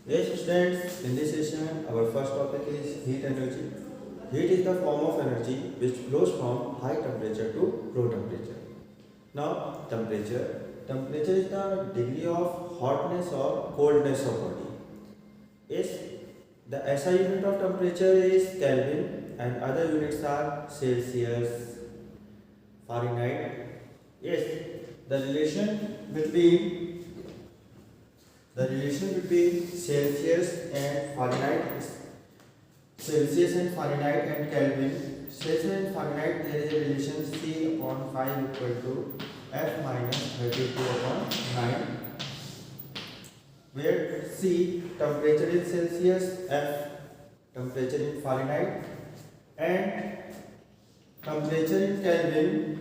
Yes, students, in this session, our first topic is heat energy. Heat is the form of energy which flows from high temperature to low temperature. Now, temperature. Temperature is the degree of hotness or coldness of body. Yes, the SI unit of temperature is Kelvin and other units are Celsius, Fahrenheit. Yes, the relation between the relation between Celsius and Fahrenheit and Kelvin. Celsius and Fahrenheit, there is a relation C upon 5 equal to F minus 32 upon 9, where C temperature in Celsius, F temperature in Fahrenheit, and temperature in Kelvin.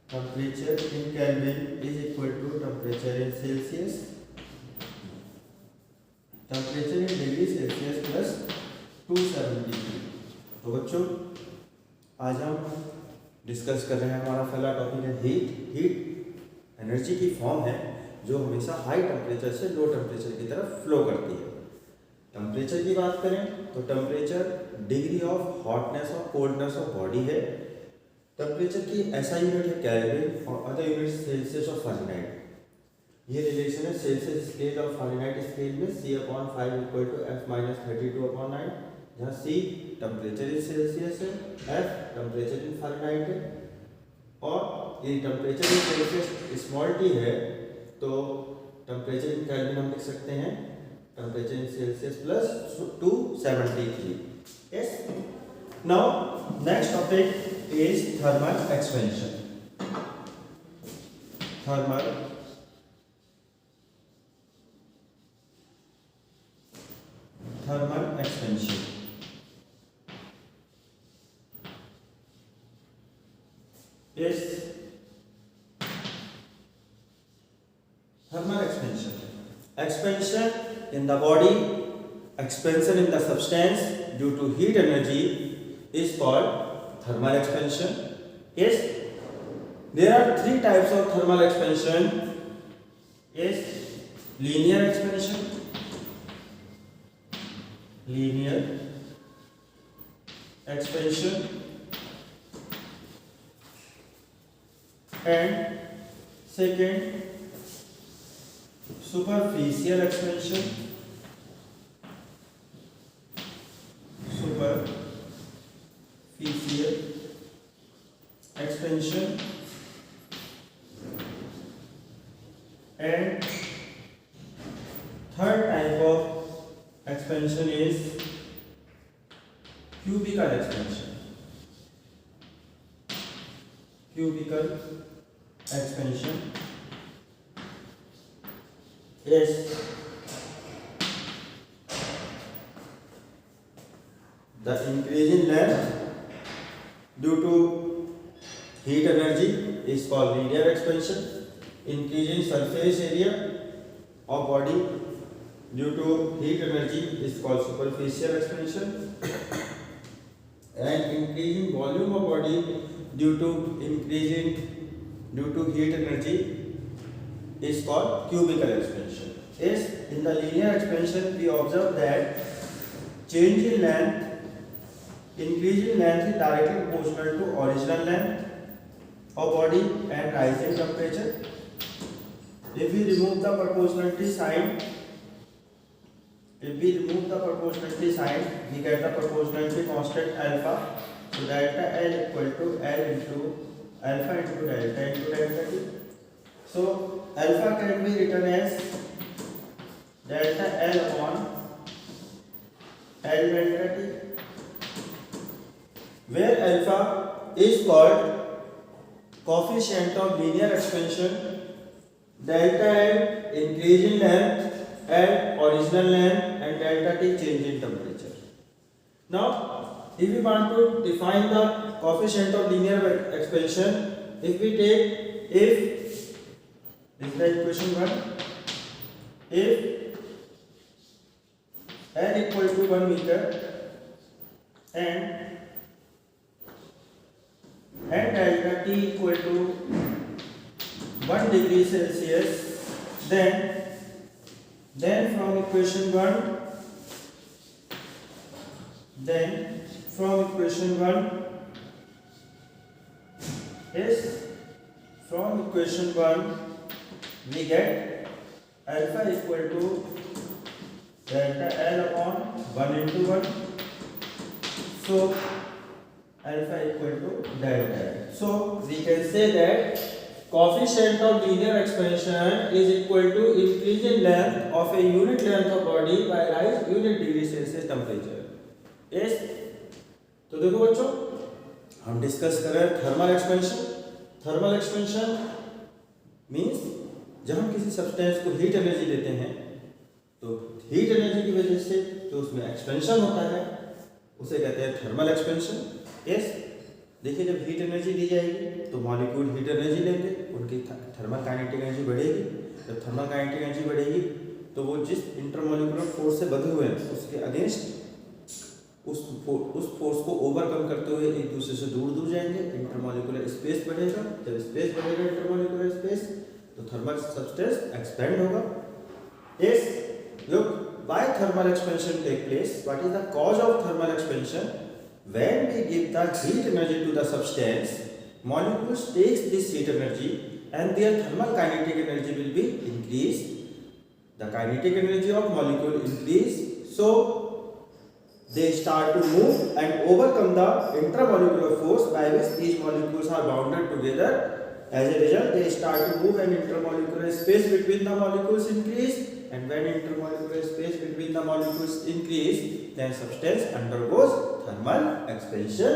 Temperature in Kelvin is equal to temperature in Celsius. Temperature in degree Celsius plus 270 तो बच्चों आज हम discuss कर रहे हैं, हमारा पहला topic है हीट। हीट एनर्जी की फॉर्म है जो हमेशा हाई टेम्परेचर से लो टेम्परेचर की तरफ फ्लो करती है। टेम्परेचर की बात करें तो टेम्परेचर डिग्री ऑफ हॉटनेस और कोल्डनेस ऑफ बॉडी है। टेम्परेचर की ऐसा यूनिट है केल्विन और अदर यूनिट सेल्सियस और फ़ारेनहाइट। ये रिलेशन है सेल्सियस स्केल और फ़ारेनहाइट स्केल में C upon 5 equal to F minus 32 upon 9, जहाँ C टेम्परेचर इन सेल्सियस है, F टेम्परेचर इन फ़ारेनहाइट है, और ये temperature in Celsius small t है तो टेम्परेचर इन केल्विन हम लिख सकते हैं temperature in Celsius plus 273। Yes, now next topic is thermal expansion. Thermal expansion is thermal expansion in the body, expansion in the substance due to heat energy is called thermal expansion. Yes, there are three types of thermal expansion. Yes, linear expansion, and second superficial expansion, and third type of expansion is cubical expansion. Is the increase in length due to heat energy is called linear expansion. Increase in surface area of body due to heat energy is called superficial expansion, and increase in volume of body due to heat energy is called cubical expansion. Yes, in the linear expansion we observe that change in length, increase in length is directly proportional to original length of body and rise in temperature. If we remove the proportionality sign, we get the proportionality constant alpha. So delta L equal to L into alpha into delta T. So alpha can be written as delta L upon L delta T, where alpha is called coefficient of linear expansion, delta L increase in length, L original length, and delta T change in temperature. Now, if we want to define the coefficient of linear expansion, if we take, if this is the equation 1, if L equal to 1 meter and delta T equal to 1 degree Celsius, then Then from equation 1 we get alpha equal to delta L upon 1 into 1. So alpha equal to delta L. So we can say that coefficient of linear expansion is equal to increase in length of a unit length of body by rise unit degree Celsius temperature. Yes. तो देखो बच्चों, हम discuss कर रहे हैं thermal expansion. Thermal expansion means जब हम किसी सब्सटेंस को हीट एनर्जी देते हैं तो हीट एनर्जी की वजह से जो उसमें एक्सपेंशन होता है उसे कहते हैं थर्मल एक्सपेंशन. यस. देखिए, जब हीट एनर्जी दी जाएगी तो मॉलिक्यूल हीट एनर्जी लेंगे, उनकी थर्मल काइनेटिक एनर्जी बढ़ेगी. जब थर्मल काइनेटिक एनर्जी बढ़ेगी तो वो जिस इंटरमॉलिक्यूलर फोर्स से बंधे हुए हैं उसके अगेंस्ट उस फोर्स को ओवरकम करते हुए एक दूसरे से दूर दूर जाएंगे. इंटरमॉलिक्यूलर स्पेस बढ़ेगा. जब स्पेस बढ़ेगा इंटरमॉलिक्यूलर स्पेस तो थर्मल सब्सटेंस एक्सपेंड होगा. Yes. Look, why thermal expansion take place? What is the cause of thermal expansion? When we give the heat energy to the substance, molecules takes this heat energy and their thermal kinetic energy will be increased. The kinetic energy of molecule increase, so they start to move and overcome the intramolecular force by which these molecules are bounded together. As a result, they start to move and intermolecular space between the molecules increase. And when intermolecular space between the molecules increase, then substance undergoes thermal expansion.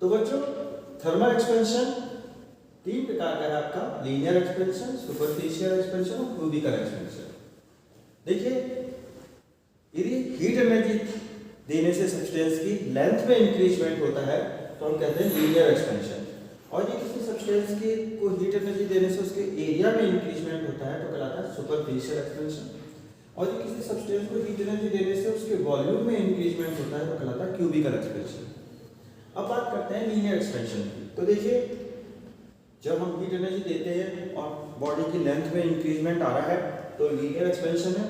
तो बच्चों, thermal expansion तीन प्रकार का है आपका: linear expansion, superficial expansion और cubicle expansion. देखिए, यदि हीट एनर्जी देने से सब्सटेंस की लेंथ में इंक्रीजमेंट होता है तो हम कहते हैं लीनियर एक्सपेंशन. और ये किसी सब्सटेंस की को हीट एनर्जी देने से उसके एरिया में इंक्रीजमेंट होता है तो कहलाता है सुपरफिशियल एक्सपेंशन. और ये किसी सब्सटेंस को हीट एनर्जी देने से उसके वॉल्यूम में इंक्रीजमेंट होता है तो कहलाता है क्यूबिकल एक्सपेंशन. अब बात करते हैं लीनियर एक्सपेंशन की. तो देखिए, जब हम हीट एनर्जी देते हैं और बॉडी की लेंथ में इंक्रीजमेंट आ रहा है तो लीनियर एक्सपेंशन है.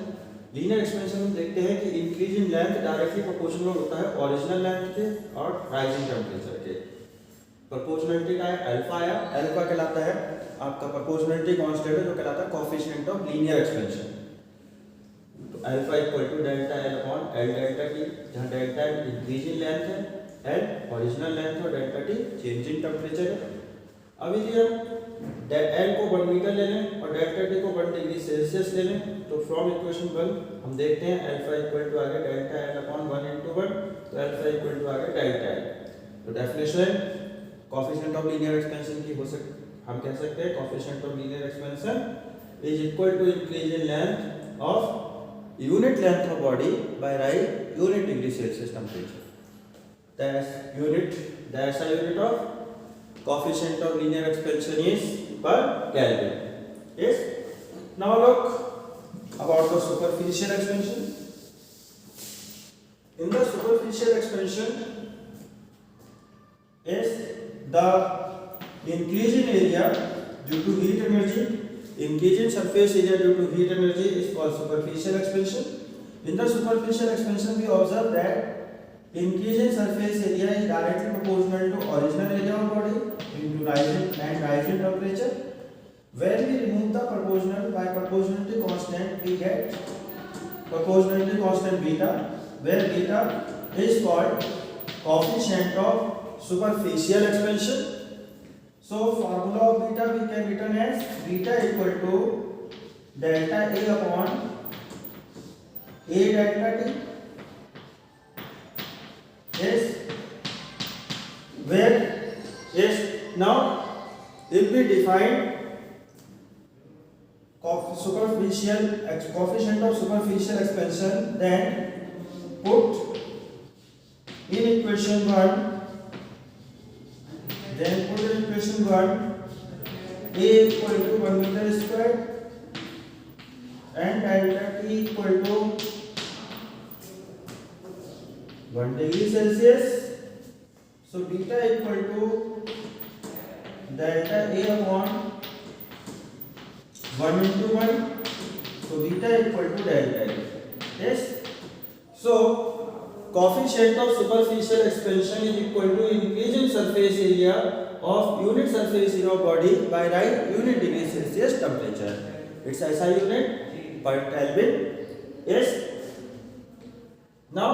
लीनियर एक्सपेंशन में देखते हैं कि increase in length directly proportional होता है ओरिजिनल लेंथ के और राइजिंग टेम्परेचर के. प्रोपोर्शनलिटी का अल्फा आया. अल्फा कहलाता है आपका प्रोपोर्शनलिटी कांस्टेंट है जो कहलाता है कोएफिशिएंट ऑफ लीनियर एक्सपेंशन. तो alpha equal to delta L upon L delta T, जहां डेल्टा इंक्रीज इन लेंथ है, एल ओरिजिनल लेंथ और delta T change in temperature है. अब यदि हम एल को 1 मीटर ले लें और डेल्टा टी को 1 डिग्री सेल्सियस ले लें तो फ्रॉम इक्वेशन 1 हम देखते हैं अल्फा इक्वल टू आ गया डेल्टा एल अपॉन 1 into 1, तो अल्फा इक्वल टू आ गया डेल्टा एल. तो definition coefficient of linear expansion की हम कह सकते हैं coefficient of linear expansion is equal to increase in length of unit length of body by rise unit degree Celsius temperature. That's a unit of coefficient of linear expansion is per Kelvin. Yes. Now look about the superficial expansion. In the superficial expansion is the increase in area due to heat energy. Increase in surface area due to heat energy is called superficial expansion. In the superficial expansion, we observe that increase in surface area is directly proportional to original area of body into rising temperature. When we remove the proportional by proportionality constant, we get proportionality constant beta, where beta is called coefficient of superficial expansion. So formula of beta we can written as beta equal to delta A upon A delta T. Yes. Where yes. Now if we define coefficient of superficial expansion, then put in equation 1. Then put in equation 1 A equal to 1 meter square and delta T equal to 1 degree Celsius. So beta equal to delta A upon 1 into 1 So beta equal to delta E. Yes. So coefficient of superficial expansion is equal to increase in surface area of unit surface area of body by right unit degree Celsius temperature. It's SI unit per Kelvin. Yes. Now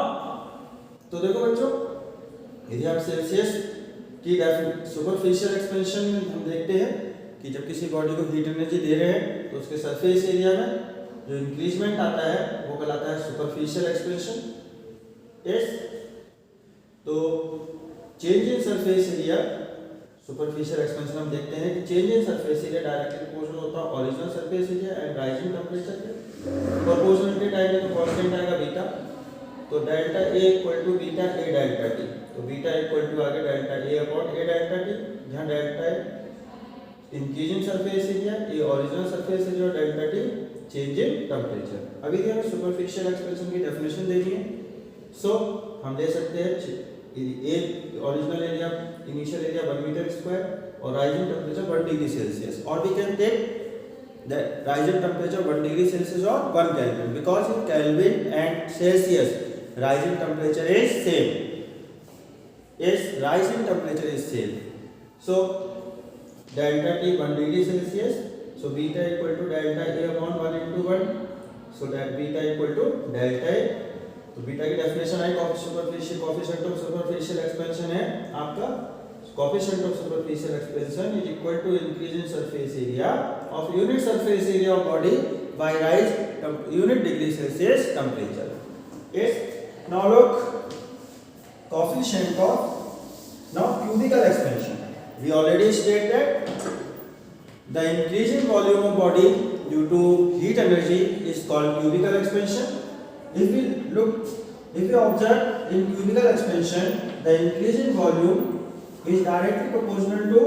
तो देखो बच्चों, यदि आप Celsius की superficial expansion में हम देखते हैं कि जब किसी बॉडी को हीट एनर्जी दे रहे हैं तो उसके सरफेस एरिया में जो इंक्रीजमेंट आता है वो कहलाता है सुपरफिशियल एक्सपेंशन. यस. तो change in surface area superficial expansion हम देखते हैं कि change in surface area directly proportional होता है original surface area and rising temperature के. प्रोपोर्शनलिटी टाइप में कांस्टेंट आएगा बीटा. तो delta A equal to beta A delta T. तो बीटा इक्वल टू आगे delta A upon A delta T, जहाँ delta increasing surface area, A original surface area और delta T change in temperature. अभी हमें superficial expansion की definition देनी है. सो हम दे सकते हैं a original area initial area 1 metre square और राइजिंग टेंपरेचर 1 डिग्री सेल्सियस. और we can take that rising temperature 1 degree Celsius और 1 Kelvin because in Kelvin and Celsius rising temperature is same. Yes, rising temperature is same. So delta T 1 degree Celsius. So beta equal to delta A upon 1 into 1. So that beta equal to delta A. तो beta की definition है coefficient of superficial expansion है आपका coefficient of superficial expansion is equal to increase in surface area of unit surface area of body by rise unit degree Celsius temperature. Yes. Now look, coefficient of now cubical expansion. We already stated the increase in volume of body due to heat energy is called cubical expansion. If we observe in cubical expansion, the increase in volume is directly proportional to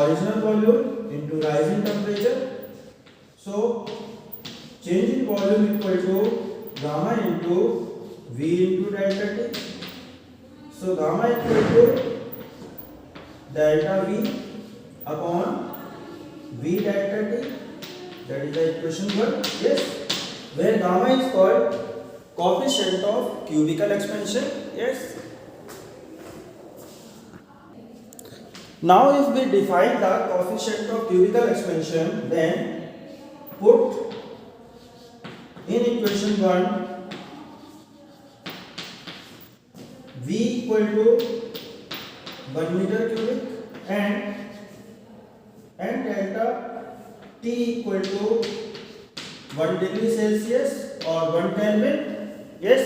original volume into rising temperature. So change in volume equal to gamma into V into delta T. So gamma equal to delta V upon V delta T. That is the equation 1. Yes. Where gamma is called coefficient of cubical expansion. Yes. Now if we define the coefficient of cubical expansion, then put in equation 1 V equal to 1 meter cubic and delta T equal to 1 degree Celsius or 1 Kelvin. Yes.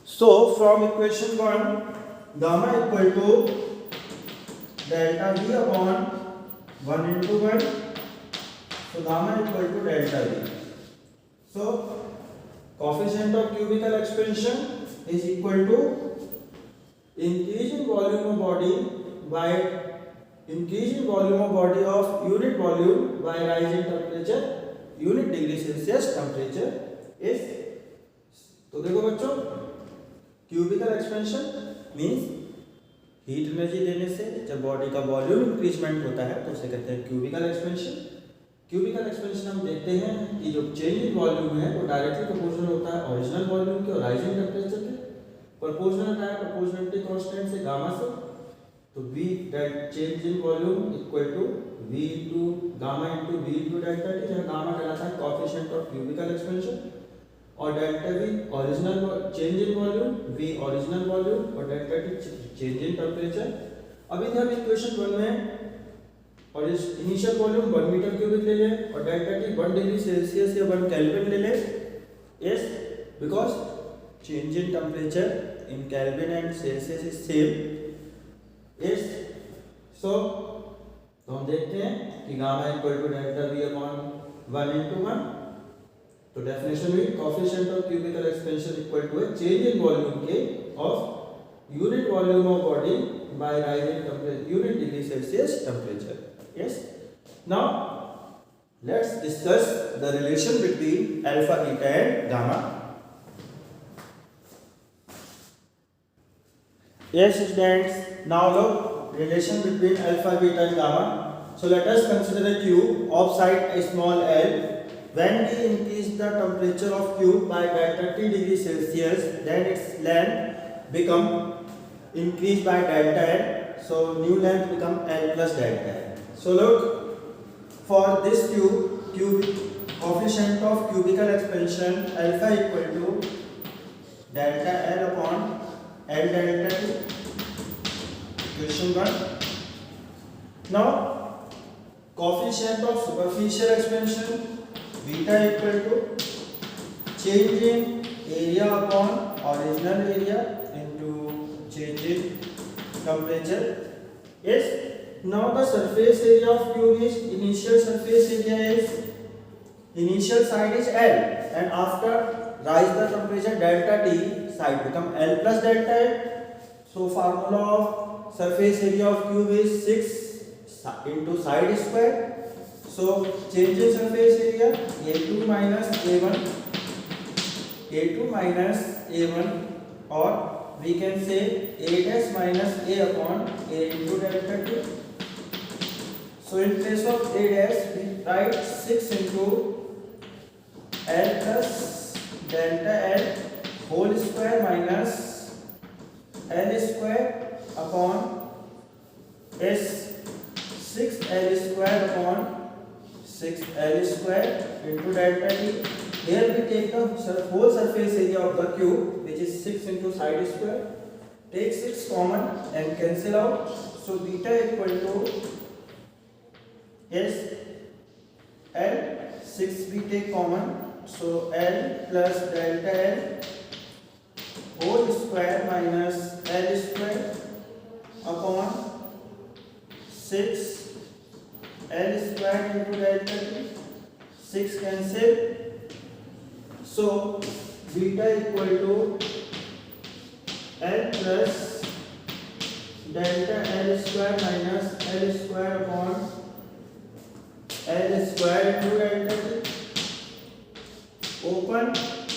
So from equation 1 gamma equal to delta V upon 1 into 1. So gamma equal to delta V. So coefficient of cubical expansion is equal to increase in volume of body by increase in volume of body of unit volume by rising temperature unit degree Celsius temperature is. तो देखो बच्चों, cubical expansion means heat energy देने से जब body का volume increment होता है तो उसे कहते हैं क्यूबिकल एक्सपेंशन. क्यूबिकल एक्सपेंशन हम देखते हैं कि जो चेंज इन वॉल्यूम है वो डायरेक्टली प्रोपोर्शनल होता है ओरिजिनल वॉल्यूम के और राइजिंग टेंपरेचर के. प्रोपोर्शनल क्या है? प्रोपोर्शनलिटी कांस्टेंट से गामा से. तो v that change in volume equal to v into gamma into v into delta T, जहां गामा कहलाता है कोएफिशिएंट ऑफ क्यूबिकल एक्सपेंशन और delta v original change in volume, v original volume और delta T change in temperature. अभी हम equation 1 में और इस इनिशियल वॉल्यूम 1 मीटर क्यूबिक ले लें और डेल्टा टी 1 डिग्री सेल्सियस या 1 केल्विन ले लें. Yes, because change in temperature in Kelvin and Celsius is same. Yes, so तो हम देखते हैं कि gamma equal to delta V upon 1 into 1. तो डेफिनेशन हुई coefficient of cubical expansion equal to change in volume के of unit volume of body by rising temperature unit degree Celsius temperature. Yes. Now let's discuss the relation between alpha, beta and gamma. Yes students, now look relation between alpha, beta and gamma. so let us consider a cube of side small l. When we increase the temperature of cube by delta T degree Celsius, then its length become increased by delta l. So new length become l plus delta l. So look, for this cube coefficient of cubical expansion alpha equal to delta l upon l delta t. Question 1. Now coefficient of superficial expansion beta equal to change in area upon original area into change in temperature. Yes. Now the surface area of cube is initial surface area is initial side is L, and after rise the temperature delta T, side become L plus delta L. So formula of surface area of cube is 6 into side square. So change in surface area A2 minus A1 or we can say A dash minus A upon A into delta T. So in place of A dash we write 6 into L plus delta L whole square minus L square upon S 6L square upon 6L square into delta T. Here we take the whole surface area of the cube, which is 6 into side square. Take 6 common and cancel out. So beta equal to S L, 6 we take common. So L plus delta L whole square minus L square upon 6 L square into delta T. 6 cancel. So beta equal to L plus delta L square minus L square upon L square into delta T. Open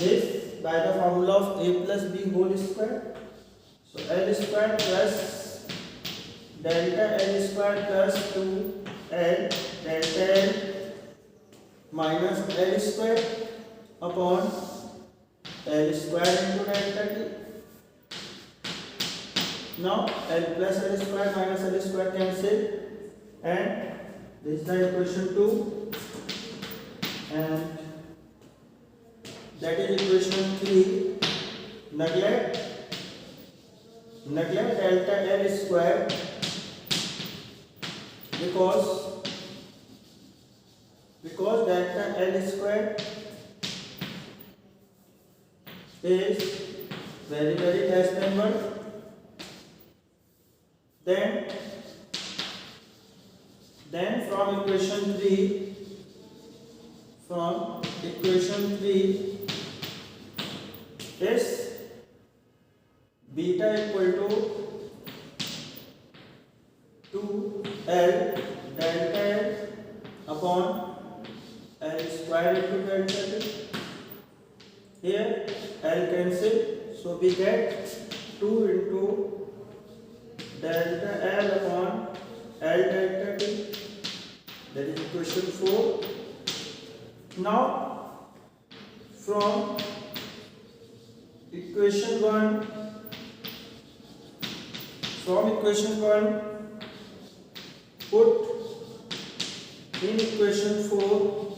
this by the formula of A plus B whole square. So L square plus delta L square plus 2L delta L minus L square upon L square into delta T. Now L plus L square minus L square cancel, and this is the equation 2, and that is equation 3. Neglect delta L square because delta L square is very less than 1. Then from equation 3 is beta equal to 2L delta L upon L square into delta T. Here L cancel, so we get 2 into delta L upon L delta T. That is equation 4. Now from equation 1 put in equation 4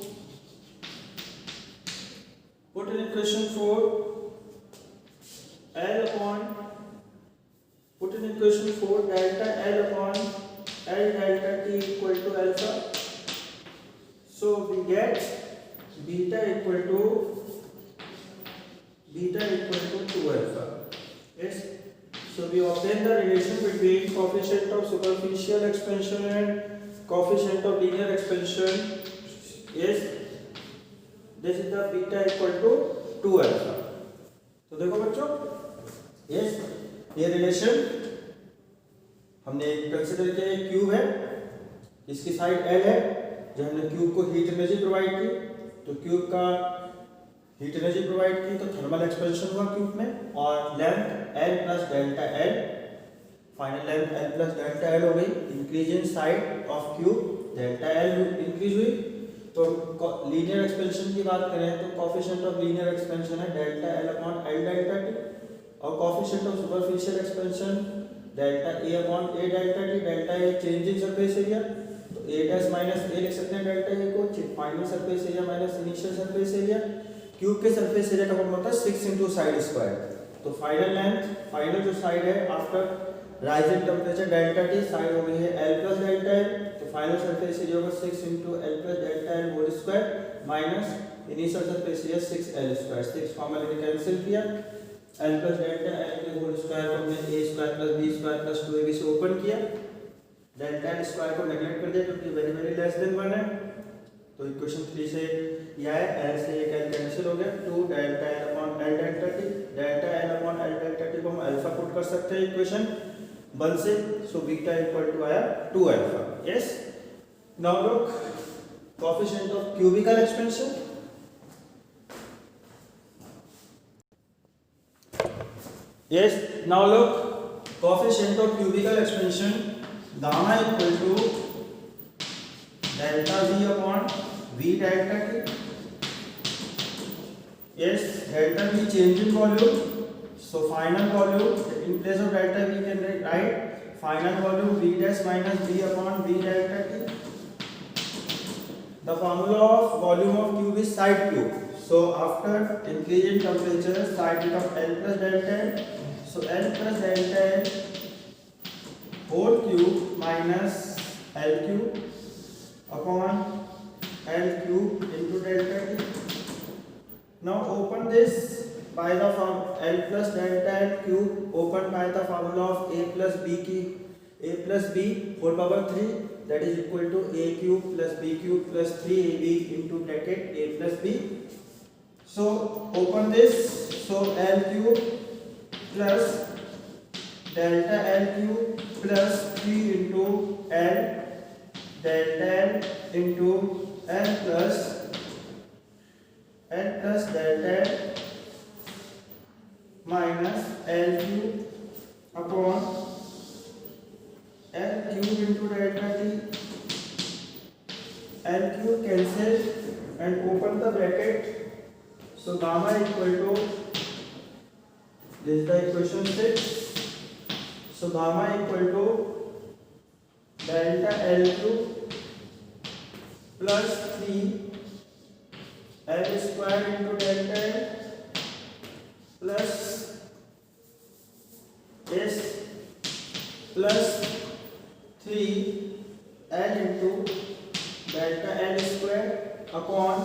L upon delta L upon L delta T equal to alpha. So we get beta equal to 2 alpha. Yes. So we obtain the relation between coefficient of superficial expansion and coefficient of linear expansion. Yes. This is the beta equal to 2 alpha. तो देखो बच्चों, yes, ये relation हमने consider किया, एक cube है, इसकी side L है, जब हमने क्यूब को हीट एनर्जी प्रोवाइड की, तो क्यूब का हीट एनर्जी प्रोवाइड की तो थर्मल एक्सपेंशन हुआ क्यूब में, और length L plus delta L final length L plus delta L हो गई, increase in side of cube delta L increase हुई। तो लीनियर एक्सपेंशन की बात करें तो कोफिशिएंट ऑफ लीनियर एक्सपेंशन है delta L upon L delta T, और coefficient of superficial expansion delta A upon A delta T। Delta A change in surface area, तो A dash minus A लिख सकते हैं डेल्टा A को, final surface area minus initial surface area. Cube के surface area का formula होता है 6 into side square. तो फाइनल लेंथ, फाइनल जो साइड है after rising temperature delta T, side हो गई है L प्लस डेल्टा L। तो फाइनल सरफेस एरिया होगा 6 into L plus delta L whole square minus initial surface area 6L square. 6 common लेके cancel किया, L plus delta L के whole square को हमने A square plus B square plus 2AB से open किया, delta L square को neglect कर दिया क्योंकि वेरी वेरी लेस देन 1 है। तो इक्वेशन 3 से यह है L से ये कैंसिल हो गया, 2 delta L upon L delta T। Delta L upon L delta T को हम अल्फा पुट कर सकते हैं इक्वेशन 1 से, सो बीटा इक्वल टू आया 2 alpha. Yes, now look coefficient of cubical expansion. Yes, now look coefficient of cubical expansion gamma equal to delta V upon V delta T। Yes, delta V change in volume. So final volume in place of delta V can write final volume V dash minus V upon V delta T. The formula of volume of cube is side cube. So after increase in temperature, side become L plus delta L. So L plus delta L whole cube minus L cube upon L cube into delta T. Now open this by the form L plus delta L cube open by the formula of A plus B whole power 3, that is equal to A cube plus B cube plus 3AB into bracket A plus B. So open this, so L cube plus delta L cube plus 3 into L delta L into L plus delta L minus L cube upon L cube into delta T. L cube cancel and open the bracket. So gamma equal to, this is the equation 6. So gamma equal to delta L cube plus 3 L square into delta L plus S plus 3 L into delta L square upon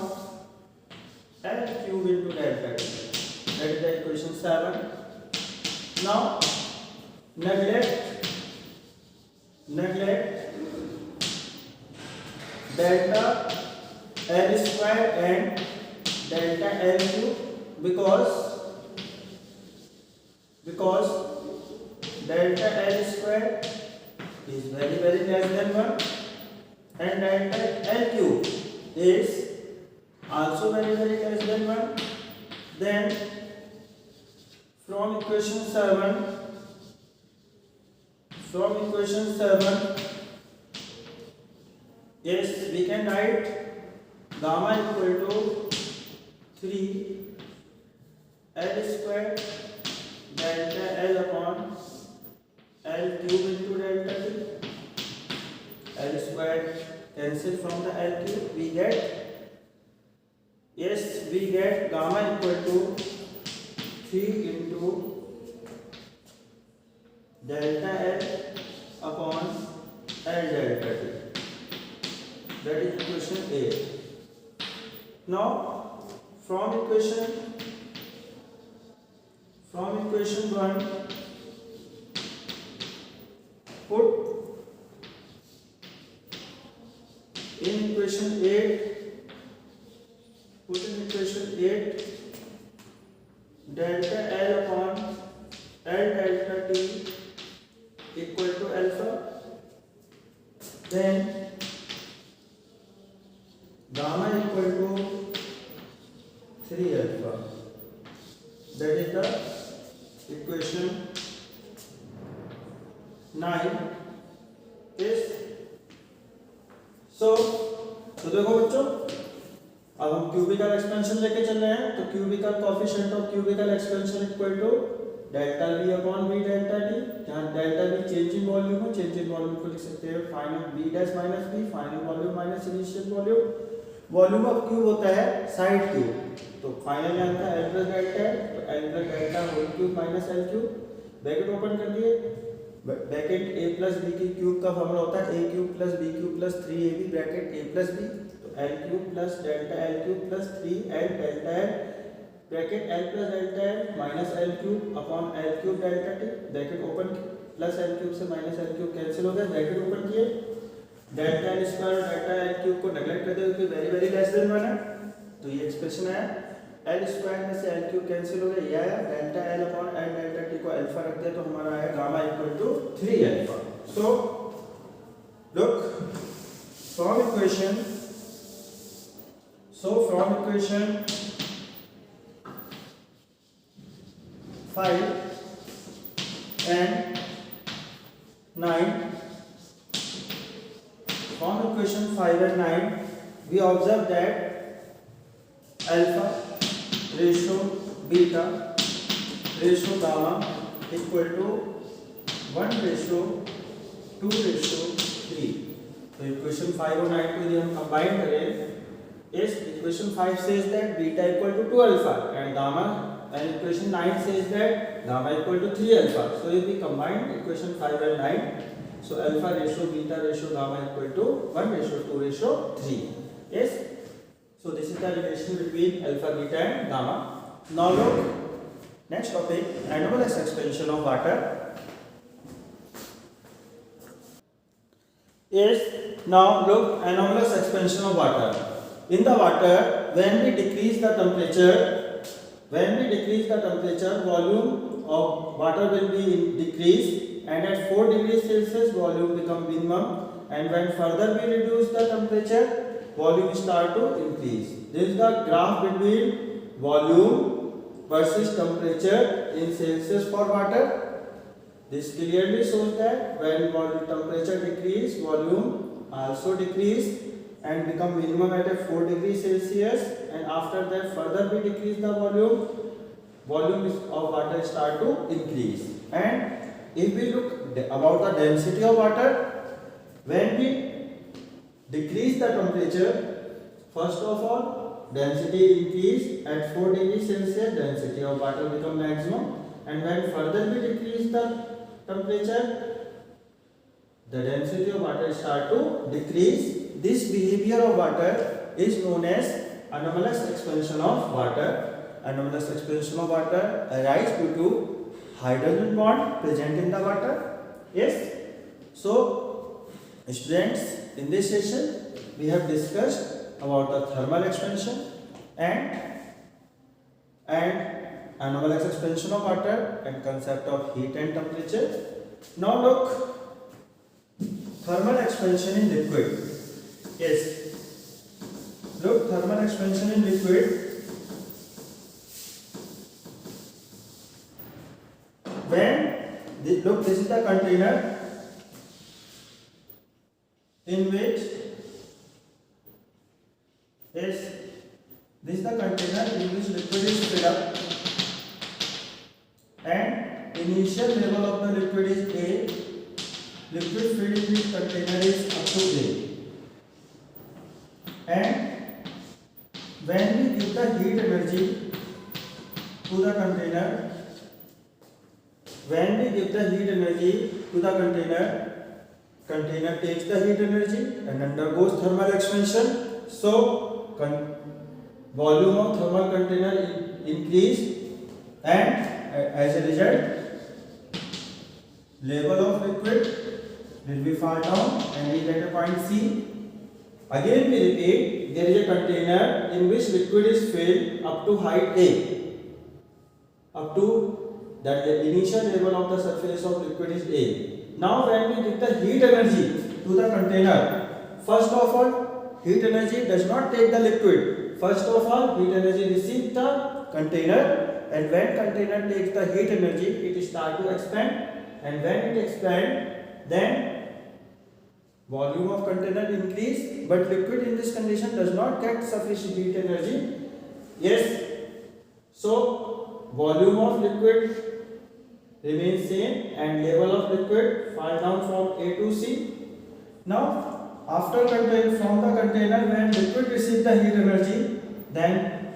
L cube into delta T. That is the equation 7. Now neglect delta L square and delta L cube because delta L square is very less than 1 and delta L cube is also very less than 1. Then from equation 7 yes, we can write gamma equal to 3 L square delta L upon L cube into delta T. L square cancel from the L cube, we get gamma equal to 3 into delta L upon L delta T. That is equation 8. Now from equation 1 put in equation 8 delta L upon L delta T equal to alpha. Then gamma equal to 3 alpha. That is the equation तो देखो बच्चों, अब हम cubicle expansion लेके चल रहे हैं। तो cubical coefficient of cubical expansion equal to delta V upon V delta T, जहाँ delta V change in volume है। चेंज इन वॉल्यूम को लिख सकते हैं final V dash minus V, final volume minus initial volume. Volume of cube होता है side cube, तो final यहाँ था L प्लस डेल्टा है, तो L plus delta whole cube minus L cube. Bracket open कर दिए, ब्रैकेट a प्लस b की क्यूब का फॉर्मूला होता है a cube plus b cube plus 3ab bracket a plus b, तो l cube plus delta l cube plus 3l delta l bracket l plus delta l minus l cube upon l cube delta t, bracket open, plus l cube से minus l cube cancel हो गया, bracket open किए, delta l square delta l cube को neglect कर दे क्योंकि very very less than 1 है, तो ये एक्सप्रेशन है। L स्क्वायर में से L क्यूब कैंसिल हो गया, ये आया delta L upon L delta T को अल्फा रख दिया तो हमारा आया gamma equal to 3 alpha. So look from equation, from equation 5 and 9, from equation 5 and 9 we observe that alpha ratio beta ratio gamma equal to 1 ratio 2 ratio 3। तो equation 5 और 9 को यदि हम कंबाइन करें, इस equation 5 says that beta equal to 2 alpha and gamma, and equation 9 says that gamma equal to 3 alpha. So if we combine equation 5 and 9, so alpha ratio beta ratio gamma equal to 1 ratio 2 ratio 3. Yes. So this is the relation between alpha, beta and gamma. Now look, next topic, anomalous expansion of water. Yes, now look, anomalous expansion of water. In the water, when we decrease the temperature, volume of water will be decreased, and at 4 degrees Celsius volume become minimum, and when further we reduce the temperature, volume start to increase. This is the graph between volume versus temperature in Celsius for water. This clearly shows that when temperature decrease, volume also decrease and become minimum at a 4 degrees Celsius, and after that further we decrease the volume of water start to increase. And if we look about the density of water, when we decrease the temperature, first of all density increase at 4 degrees Celsius, density of water become maximum, and when further we decrease the temperature, the density of water start to decrease. This behavior of water is known as anomalous expansion of water. Anomalous expansion of water arises due to hydrogen bond present in the water. Yes. So students, in this session we have discussed about the thermal expansion and anomalous expansion of water and concept of heat and temperature. Now look, thermal expansion in liquid. Yes, look, thermal expansion in liquid. Look, this is the container in which, yes, this is the container in which liquid is filled up, and initial level of the liquid is A. Liquid filled in this container is up to A, and when we give the heat energy to the container, container takes the heat energy and undergoes thermal expansion. So volume of thermal container increase, and as a result level of liquid will be far down and we get a point C. Again we repeat, there is a container in which liquid is filled up to height A, up to that the initial level of the surface of liquid is A. Now when we give the heat energy to the container, first of all heat energy does not take the liquid. First of all heat energy receives the container, and when container takes the heat energy, it start to expand, and when it expand, then volume of container increase, but liquid in this condition does not get sufficient heat energy. Yes, so volume of liquid remains same and level of liquid fall down from A to C. Now after from the container, when liquid receives the heat energy, then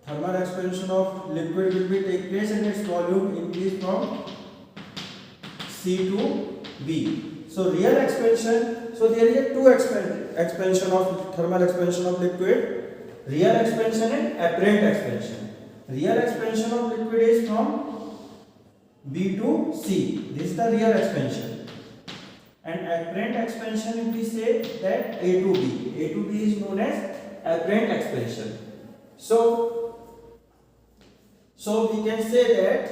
thermal expansion of liquid will be take place and its volume increase from C to B. So real expansion, so there is a two expansion of thermal expansion of liquid, real expansion and apparent expansion. Real expansion of liquid is from B to C. This is the real expansion. And apparent expansion, if we say that A to B. A to B is known as apparent expansion. So we can say that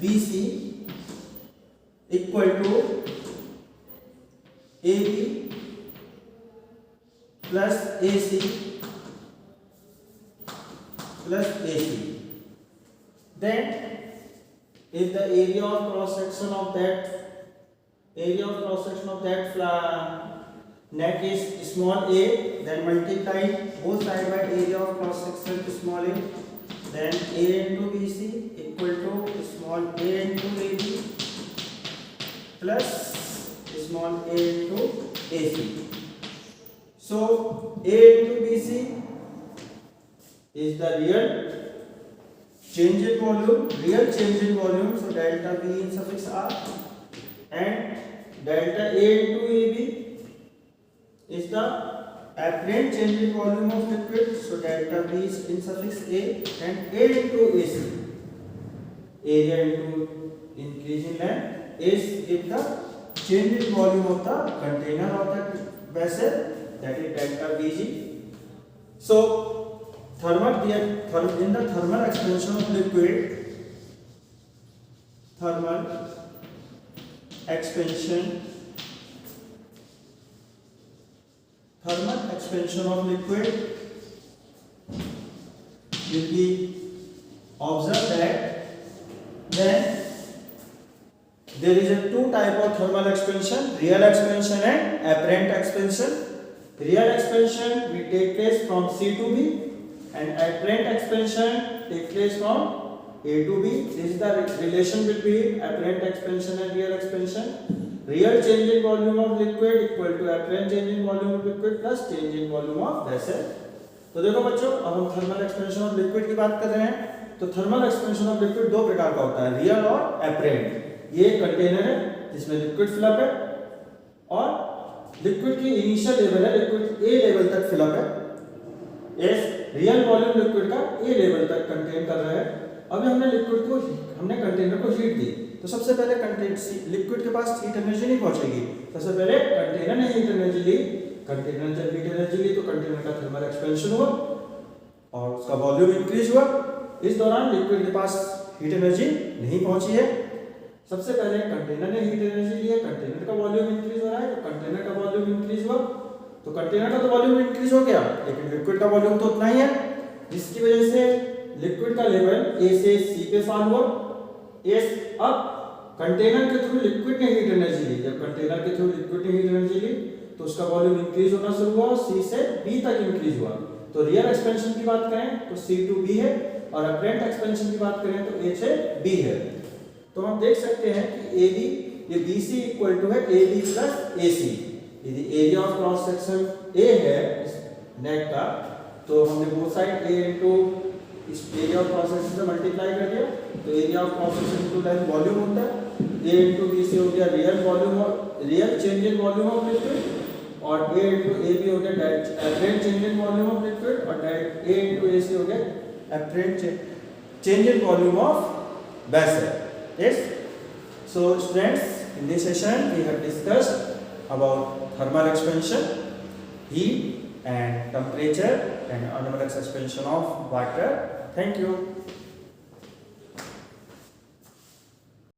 BC equal to AB plus AC plus AC. Then if the area of cross section of that neck is small a, then multiply both sides by area of cross section small a, then A into BC equal to small a into AB plus small a into AC. So A into BC is the real change in volume, so delta V in suffix R, and delta A into AB is the apparent change in volume of liquid, so delta V is in suffix A, and A into AC, area into increase in length, is give the change in volume of the container of the vessel, that is delta Vg. So in the thermal expansion of liquid, thermal expansion of liquid will be observed that then there is a two type of thermal expansion, real expansion and apparent expansion. Real expansion will take place from C to B, and apparent expansion take place from A to B. This is the relation between apparent expansion and real expansion. Real change in volume of liquid equal to apparent change in volume of liquid plus change in volume of vessel. तो देखो बच्चों, अब हम thermal expansion of liquid की बात कर रहे हैं. तो थर्मल एक्सपेंशन ऑफ लिक्विड दो प्रकार का होता है, रियल और अपरेंट. ये कंटेनर है जिसमें लिक्विड फिलअप है और लिक्विड की इनिशियल लेवल है, लिक्विड ए लेवल तक फिलअप है. एस रियल वॉल्यूम लिक्विड का ए लेवल तक कंटेन कर रहा है. अभी हमने कंटेनर को हीट दी, तो सबसे पहले लिक्विड के पास हीट एनर्जी नहीं पहुंचेगी. सबसे पहले कंटेनर ने हीट एनर्जी ली. कंटेनर जब हीट एनर्जी ली तो कंटेनर का थर्मल एक्सपेंशन हुआ और उसका वॉल्यूम इंक्रीज हुआ. इस दौरान लिक्विड के पास हीट एनर्जी नहीं पहुंची है. सबसे पहले कंटेनर ने हीट एनर्जी ली है, कंटेनर का वॉल्यूम इंक्रीज हो रहा है, तो कंटेनर का वॉल्यूम इंक्रीज हुआ, तो कंटेनर का तो वॉल्यूम इंक्रीज हो गया, लेकिन लिक्विड का वॉल्यूम तो उतना ही है, जिसकी वजह से लिक्विड का लेवल A से C पे फॉल हुआ. अब कंटेनर के थ्रू लिक्विड ने हीट एनर्जी ली. जब कंटेनर के थ्रू लिक्विड ने हीट एनर्जी ली तो उसका वॉल्यूम इंक्रीज होना शुरू हुआ और C से B तक इंक्रीज हुआ. तो रियल एक्सपेंशन की बात करें तो C to B है, और अपरेंट एक्सपेंशन की बात करें तो A से B है. तो हम देख सकते हैं कि AB ये BC इक्वल टू है AB प्लस AC. यदि area of cross section A है इस नेक का, तो हमने बोथ साइड A इनटू इस एरिया ऑफ क्रॉस सेक्शन से मल्टीप्लाई कर दिया, तो area of cross section into length volume होता है. A इनटू BC हो गया रियल वॉल्यूम और real change in volume of liquid, और A इनटू AB हो गया apparent change in volume of liquid, और A इनटू AC हो गया apparent change in volume of vessel. Yes. So students, in this session we have discussed about thermal expansion, heat and temperature, and anomalous expansion of water. Thank you.